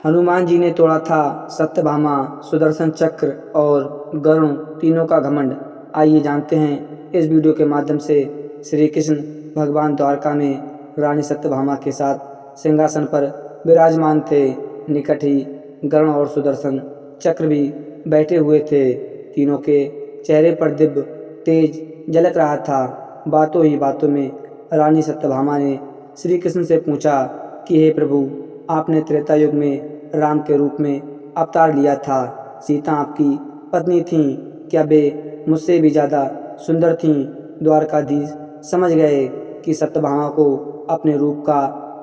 हनुमान जी ने तोड़ा था सत्यभामा, सुदर्शन चक्र और गरुण तीनों का घमंड। आइए जानते हैं इस वीडियो के माध्यम से श्री कृष्ण भगवान द्वारका में रानी सत्यभामा के साथ सिंहासन पर विराजमान थे। निकट ही गरुण और सुदर्शन चक्र भी बैठे हुए थे। तीनों के चेहरे पर दिव्य तेज झलक रहा था। बातों ही बातों में रानी सत्यभामा ने श्री कृष्ण से पूछा कि हे प्रभु, आपने त्रेता युग में राम के रूप में अवतार लिया था। सीता आपकी पत्नी थीं, क्या वे मुझसे भी ज़्यादा सुंदर थीं? द्वारकाधीश समझ गए कि सत्यभामा को अपने रूप का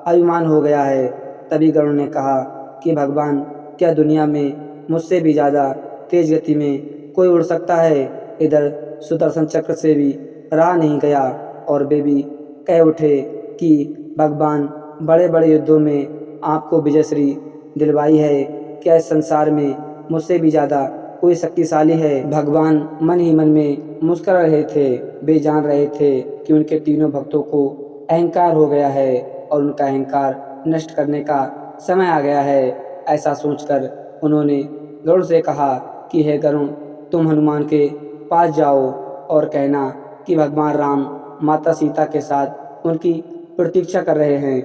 अभिमान हो गया है। तभी गरुड़ ने कहा कि भगवान, क्या दुनिया में मुझसे भी ज़्यादा तेज गति में कोई उड़ सकता है? इधर सुदर्शन चक्र से भी रहा नहीं गया और वे भी कह उठे कि भगवान, बड़े बड़े युद्धों में आपको विजयश्री दिलवाई है। क्या इस संसार में मुझसे भी ज़्यादा कोई शक्तिशाली है? भगवान मन ही मन में मुस्कुरा रहे थे। वे जान रहे थे कि उनके तीनों भक्तों को अहंकार हो गया है और उनका अहंकार नष्ट करने का समय आ गया है। ऐसा सोचकर उन्होंने गरुड़ से कहा कि हे गरुड़, तुम हनुमान के पास जाओ और कहना कि भगवान राम माता सीता के साथ उनकी प्रतीक्षा कर रहे हैं।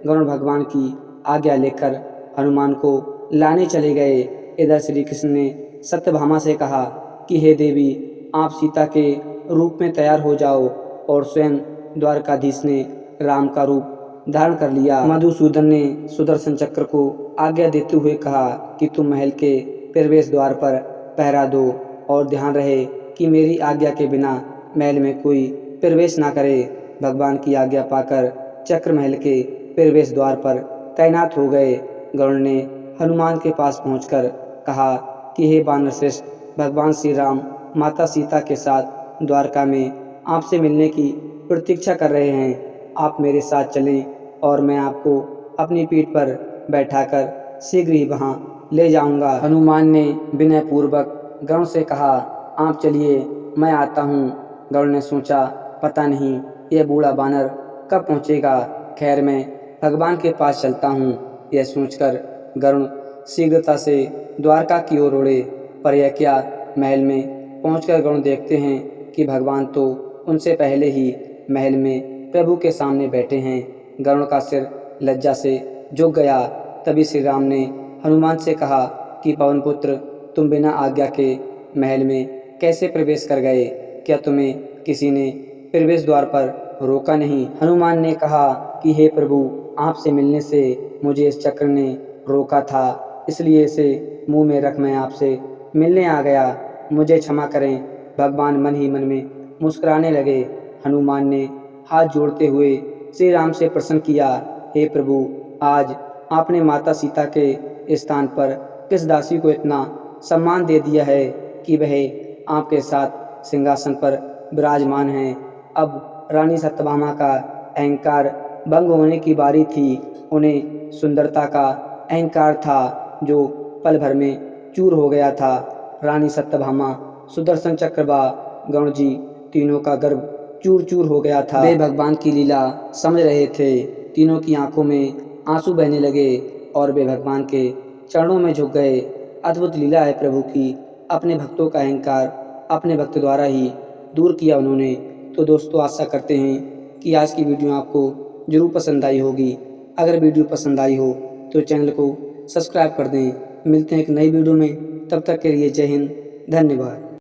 गरुड़ भगवान की आज्ञा लेकर हनुमान को लाने चले गए। इधर श्री कृष्ण ने सत्यभामा से कहा कि हे देवी, आप सीता के रूप में तैयार हो जाओ। और स्वयं द्वारकाधीश ने राम का रूप धारण कर लिया। मधुसूदन ने सुदर्शन चक्र को आज्ञा देते हुए कहा कि तुम महल के प्रवेश द्वार पर पहरा दो और ध्यान रहे कि मेरी आज्ञा के बिना महल में कोई प्रवेश ना करे। भगवान की आज्ञा पाकर चक्र महल के प्रवेश द्वार पर तैनात हो गए। गरुड़ ने हनुमान के पास पहुंचकर कहा कि हे वानर श्रेष्ठ, भगवान श्री राम माता सीता के साथ द्वारका में आपसे मिलने की प्रतीक्षा कर रहे हैं। आप मेरे साथ चलें और मैं आपको अपनी पीठ पर बैठाकर शीघ्र ही वहां ले जाऊंगा। हनुमान ने विनय पूर्वक गरुड़ से कहा, आप चलिए, मैं आता हूँ। गरुड़ ने सोचा, पता नहीं यह बूढ़ा बानर कब पहुँचेगा। खैर, मैं भगवान के पास चलता हूँ। यह सोचकर गरुड़ शीघ्रता से द्वारका की ओर उड़े। पर यह क्या, महल में पहुंचकर गरुड़ देखते हैं कि भगवान तो उनसे पहले ही महल में प्रभु के सामने बैठे हैं। गरुड़ का सिर लज्जा से झुक गया। तभी श्री राम ने हनुमान से कहा कि पवन पुत्र, तुम बिना आज्ञा के महल में कैसे प्रवेश कर गए? क्या तुम्हें किसी ने प्रवेश द्वार पर रोका नहीं? हनुमान ने कहा कि हे प्रभु, आपसे मिलने से मुझे इस चक्र ने रोका था, इसलिए इसे मुंह में रख मैं आपसे मिलने आ गया। मुझे क्षमा करें। भगवान मन ही मन में मुस्कुराने लगे। हनुमान ने हाथ जोड़ते हुए श्री राम से प्रश्न किया, हे प्रभु, आज आपने माता सीता के स्थान पर किस दासी को इतना सम्मान दे दिया है कि वह आपके साथ सिंहासन पर विराजमान हैं? अब रानी सत्यभामा का अहंकार भंग होने की बारी थी। उन्हें सुंदरता का अहंकार था जो पल भर में चूर हो गया था। रानी सत्यभामा, सुदर्शन चक्र व गरुड़ जी तीनों का गर्व चूर चूर हो गया था। वे भगवान की लीला समझ रहे थे। तीनों की आंखों में आंसू बहने लगे और वे भगवान के चरणों में झुक गए। अद्भुत लीला है प्रभु की। अपने भक्तों का अहंकार अपने भक्त द्वारा ही दूर किया उन्होंने। तो दोस्तों, आशा करते हैं कि आज की वीडियो आपको जरूर पसंद आई होगी। अगर वीडियो पसंद आई हो तो चैनल को सब्सक्राइब कर दें। मिलते हैं एक नई वीडियो में, तब तक के लिए जय हिंद, धन्यवाद।